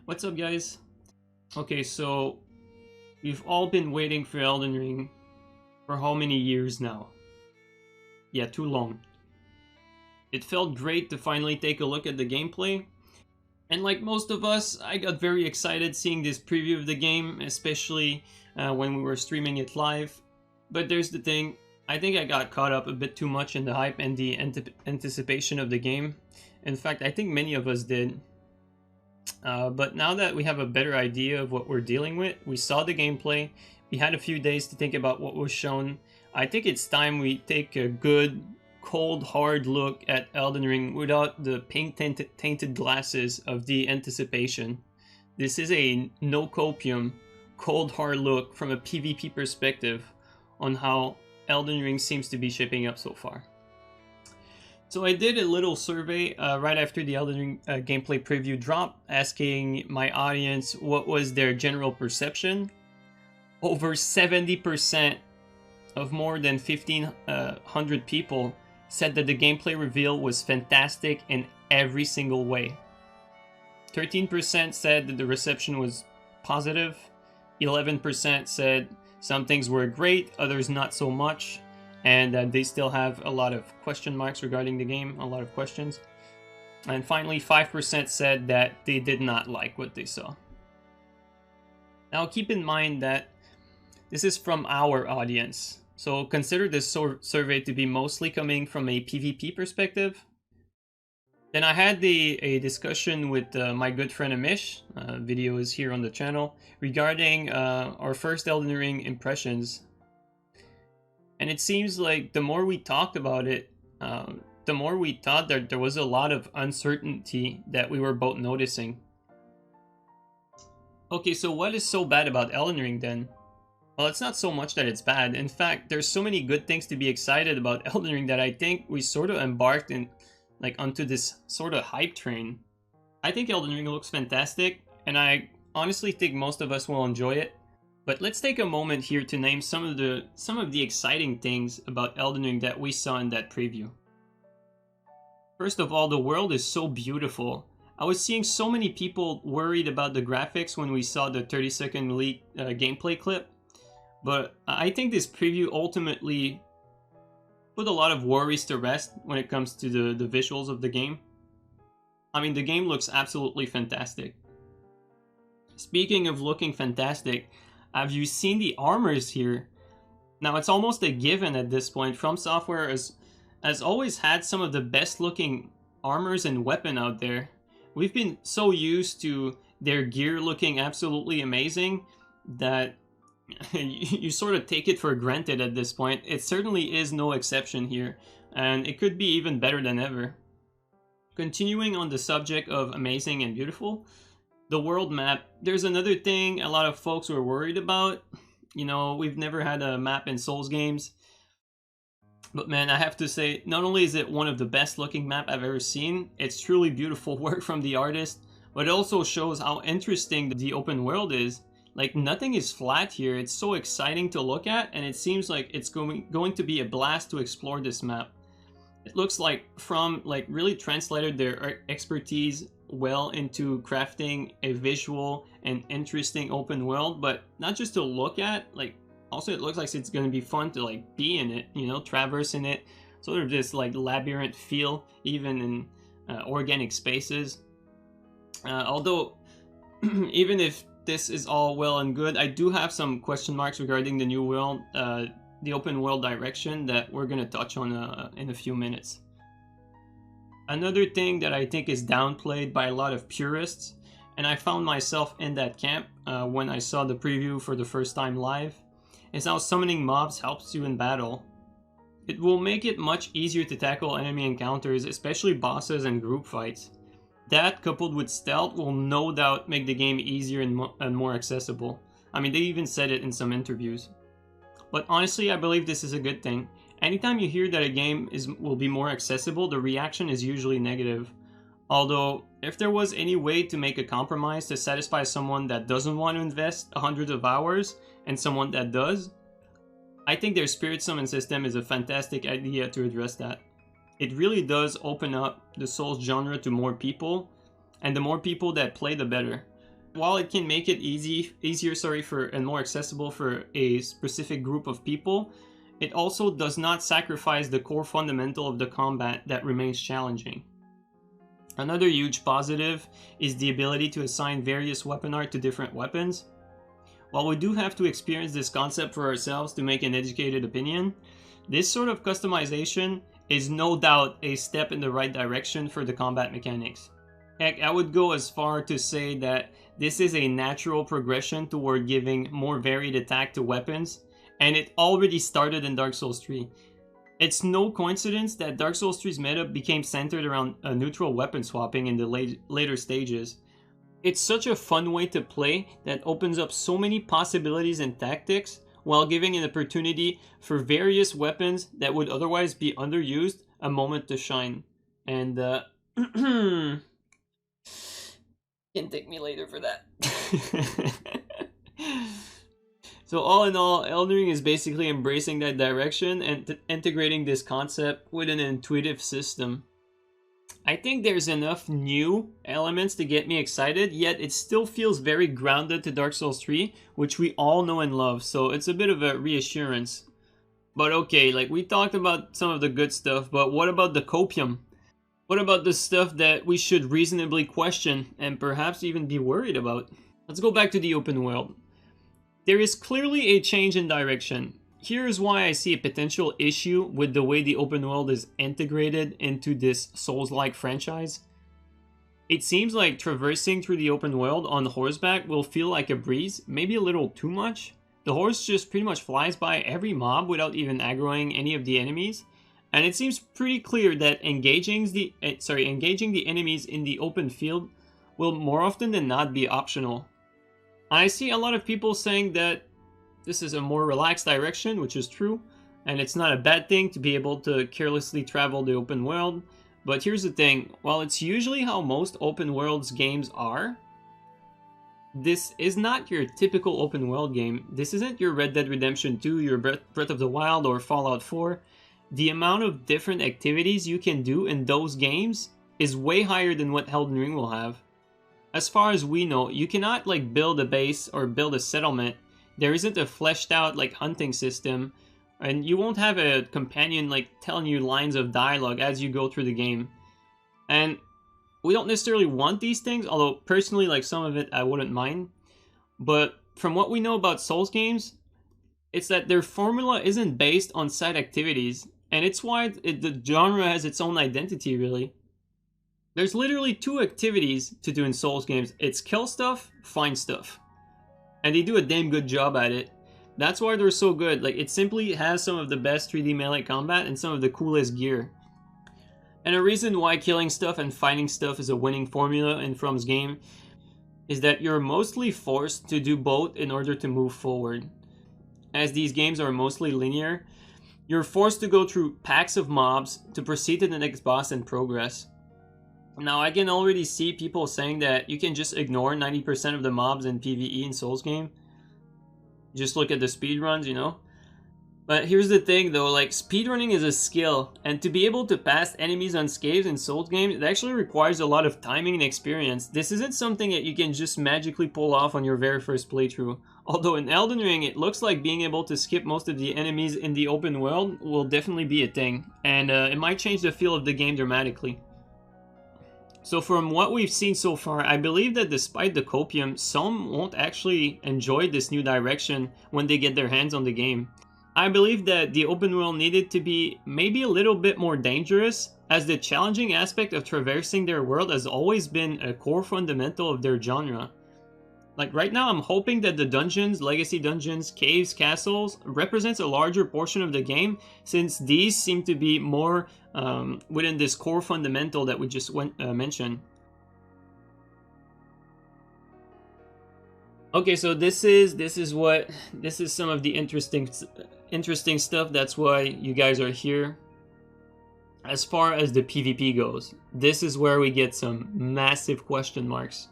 What's up, guys? Okay, so we've all been waiting for Elden Ring for how many years now? Yeah, too long. It felt great to finally take a look at the gameplay, and like most of us, I got very excited seeing this preview of the game, especially when we were streaming it live. But there's the thing, I think I got caught up a bit too much in the hype and the anticipation of the game. In fact, I think many of us did. But now that we have a better idea of what we're dealing with, we saw the gameplay, we had a few days to think about what was shown. I think it's time we take a good, cold, hard look at Elden Ring without the pink tainted glasses of the anticipation. This is a no copium, cold, hard look from a PvP perspective on how Elden Ring seems to be shaping up so far. So I did a little survey right after the Elden Ring gameplay preview dropped, asking my audience what was their general perception. Over 70% of more than 1,500 people said that the gameplay reveal was fantastic in every single way. 13% said that the reception was positive. 11% said some things were great, others not so much, and that they still have a lot of question marks regarding the game, a lot of questions. And finally, 5% said that they did not like what they saw. Now keep in mind that this is from our audience, so consider this survey to be mostly coming from a PvP perspective. Then I had a discussion with my good friend Amish, video is here on the channel, regarding our first Elden Ring impressions. And it seems like the more we talked about it, the more we thought that there was a lot of uncertainty that we were both noticing. Okay, so what is so bad about Elden Ring then? Well, it's not so much that it's bad. In fact, there's so many good things to be excited about Elden Ring that I think we sort of embarked in, like, onto this sort of hype train. I think Elden Ring looks fantastic, and I honestly think most of us will enjoy it. But let's take a moment here to name some of the exciting things about Elden Ring that we saw in that preview. First of all, the world is so beautiful. I was seeing so many people worried about the graphics when we saw the 30-second leak gameplay clip, but I think this preview ultimately put a lot of worries to rest when it comes to the visuals of the game. I mean, the game looks absolutely fantastic. Speaking of looking fantastic, have you seen the armors here? Now, it's almost a given at this point. From Software has always had some of the best looking armors and weapon out there. We've been so used to their gear looking absolutely amazing that you sort of take it for granted at this point. It certainly is no exception here, and it could be even better than ever. Continuing on the subject of amazing and beautiful, the world map, there's another thing a lot of folks were worried about. You know, we've never had a map in Souls games. But man, I have to say, not only is it one of the best looking map I've ever seen, it's truly beautiful work from the artist, but it also shows how interesting the open world is. Like, nothing is flat here. It's so exciting to look at, and it seems like it's going to be a blast to explore this map. It looks like really translated their expertise well into crafting a visual and interesting open world, but not just to look at, like, also it looks like it's going to be fun to like be in it, you know, traverse in it, sort of this like labyrinth feel, even in organic spaces. Although even if this is all well and good, I do have some question marks regarding the new world, the open world direction that we're going to touch on in a few minutes. Another thing that I think is downplayed by a lot of purists, and I found myself in that camp when I saw the preview for the first time live, is how summoning mobs helps you in battle. It will make it much easier to tackle enemy encounters, especially bosses and group fights. That, coupled with stealth, will no doubt make the game easier and more accessible. I mean, they even said it in some interviews. But honestly, I believe this is a good thing. Anytime you hear that a game will be more accessible, the reaction is usually negative. Although, if there was any way to make a compromise to satisfy someone that doesn't want to invest hundreds of hours and someone that does, I think their spirit summon system is a fantastic idea to address that. It really does open up the Souls genre to more people, and the more people that play, the better. while it can make it easier, for and more accessible for a specific group of people, it also does not sacrifice the core fundamental of the combat that remains challenging. Another huge positive is the ability to assign various weapon art to different weapons. While we do have to experience this concept for ourselves to make an educated opinion, this sort of customization is no doubt a step in the right direction for the combat mechanics. Heck, I would go as far to say that this is a natural progression toward giving more varied attack to weapons, and it already started in Dark Souls 3. It's no coincidence that Dark Souls 3's meta became centered around neutral weapon swapping in the later stages. It's such a fun way to play that opens up so many possibilities and tactics, while giving an opportunity for various weapons that would otherwise be underused a moment to shine. And can take me later for that. So all in all, Elden Ring is basically embracing that direction and integrating this concept with an intuitive system. I think there's enough new elements to get me excited, yet it still feels very grounded to Dark Souls 3, which we all know and love, so it's a bit of a reassurance. But okay, like we talked about some of the good stuff, but what about the copium? What about the stuff that we should reasonably question and perhaps even be worried about? Let's go back to the open world. There is clearly a change in direction. Here's why I see a potential issue with the way the open world is integrated into this Souls-like franchise. It seems like traversing through the open world on horseback will feel like a breeze, maybe a little too much. The horse just pretty much flies by every mob without even aggroing any of the enemies. And it seems pretty clear that engaging the enemies in the open field will more often than not be optional. I see a lot of people saying that this is a more relaxed direction, which is true, and it's not a bad thing to be able to carelessly travel the open world. But here's the thing, while it's usually how most open worlds games are, this is not your typical open world game. This isn't your Red Dead Redemption 2, your Breath of the Wild, or Fallout 4. The amount of different activities you can do in those games is way higher than what Elden Ring will have. As far as we know, you cannot like build a base or build a settlement. There isn't a fleshed out like hunting system, and you won't have a companion like telling you lines of dialogue as you go through the game. And we don't necessarily want these things, although personally like some of it I wouldn't mind. But from what we know about Souls games, it's that their formula isn't based on side activities, and it's why the genre has its own identity really. There's literally two activities to do in Souls games. It's kill stuff, find stuff. And they do a damn good job at it. That's why they're so good. Like, it simply has some of the best 3D melee combat and some of the coolest gear. And a reason why killing stuff and finding stuff is a winning formula in From's game is that you're mostly forced to do both in order to move forward. As these games are mostly linear, you're forced to go through packs of mobs to proceed to the next boss and progress. Now, I can already see people saying that you can just ignore 90% of the mobs in PvE in Souls game. Just look at the speedruns, you know? But here's the thing though, like speedrunning is a skill, and to be able to pass enemies unscathed in Souls games, it actually requires a lot of timing and experience. This isn't something that you can just magically pull off on your very first playthrough. Although in Elden Ring, it looks like being able to skip most of the enemies in the open world will definitely be a thing, and it might change the feel of the game dramatically. So from what we've seen so far, I believe that despite the copium, some won't actually enjoy this new direction when they get their hands on the game. I believe that the open world needed to be maybe a little bit more dangerous, as the challenging aspect of traversing their world has always been a core fundamental of their genre. Like right now, I'm hoping that the dungeons, legacy dungeons, caves, castles represents a larger portion of the game, since these seem to be more within this core fundamental that we just mentioned. Okay, so this is some of the interesting stuff. That's why you guys are here. As far as the PvP goes, this is where we get some massive question marks.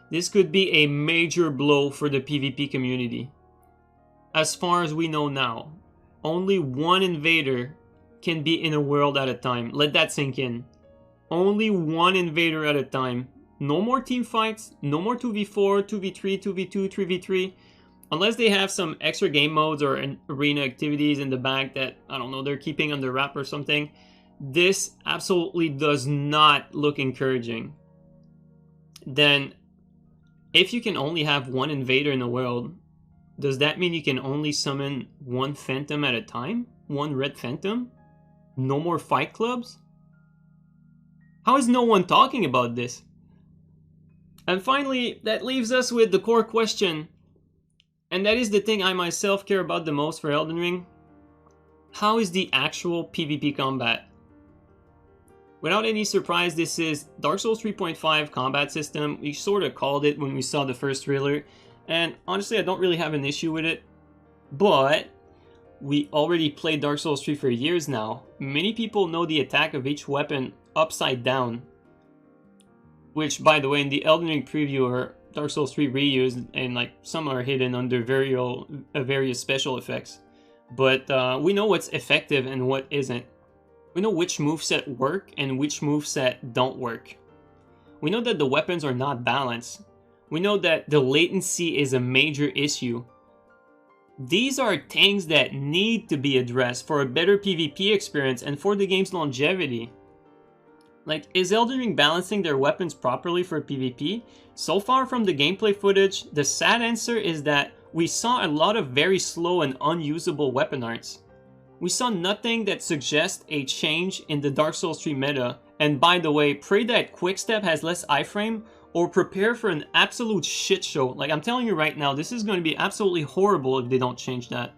This could be a major blow for the PvP community. As far as we know now, only one invader can be in a world at a time. Let that sink in. Only one invader at a time. No more team fights, no more 2v4, 2v3, 2v2, 3v3. Unless they have some extra game modes or arena activities in the back that, I don't know, they're keeping under wrap or something. This absolutely does not look encouraging. Then, if you can only have one invader in the world, does that mean you can only summon one phantom at a time? One red phantom? No more fight clubs? How is no one talking about this? And finally, that leaves us with the core question. And that is the thing I myself care about the most for Elden Ring. How is the actual PvP combat? Without any surprise, this is Dark Souls 3.5 combat system. We sort of called it when we saw the first trailer. And honestly, I don't really have an issue with it. But we already played Dark Souls 3 for years now. Many people know the attack of each weapon upside down. Which, by the way, in the Elden Ring preview are Dark Souls 3 reused, and like some are hidden under various special effects. But we know what's effective and what isn't. We know which moveset work and which moveset don't work. We know that the weapons are not balanced. We know that the latency is a major issue. These are things that need to be addressed for a better PvP experience and for the game's longevity. Like, is Elden Ring balancing their weapons properly for PvP? So far from the gameplay footage, the sad answer is that we saw a lot of very slow and unusable weapon arts. We saw nothing that suggests a change in the Dark Souls 3 meta, and by the way, pray that Quickstep has less iframe or prepare for an absolute shit show. Like, I'm telling you right now, this is going to be absolutely horrible if they don't change that.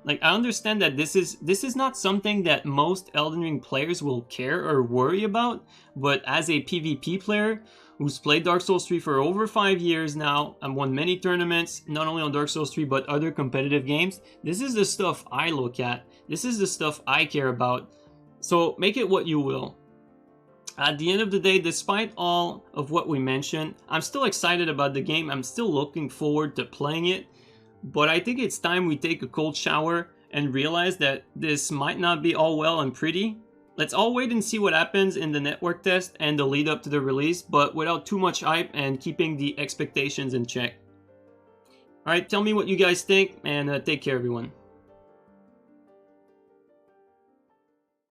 Like, I understand that this is not something that most Elden Ring players will care or worry about, but as a PvP player who's played Dark Souls 3 for over 5 years now and won many tournaments, not only on Dark Souls 3 but other competitive games, this is the stuff I look at. This is the stuff I care about. So make it what you will. At the end of the day, despite all of what we mentioned, I'm still excited about the game. I'm still looking forward to playing it. But I think it's time we take a cold shower and realize that this might not be all well and pretty. Let's all wait and see what happens in the network test and the lead up to the release, but without too much hype and keeping the expectations in check. Alright, tell me what you guys think, and take care everyone.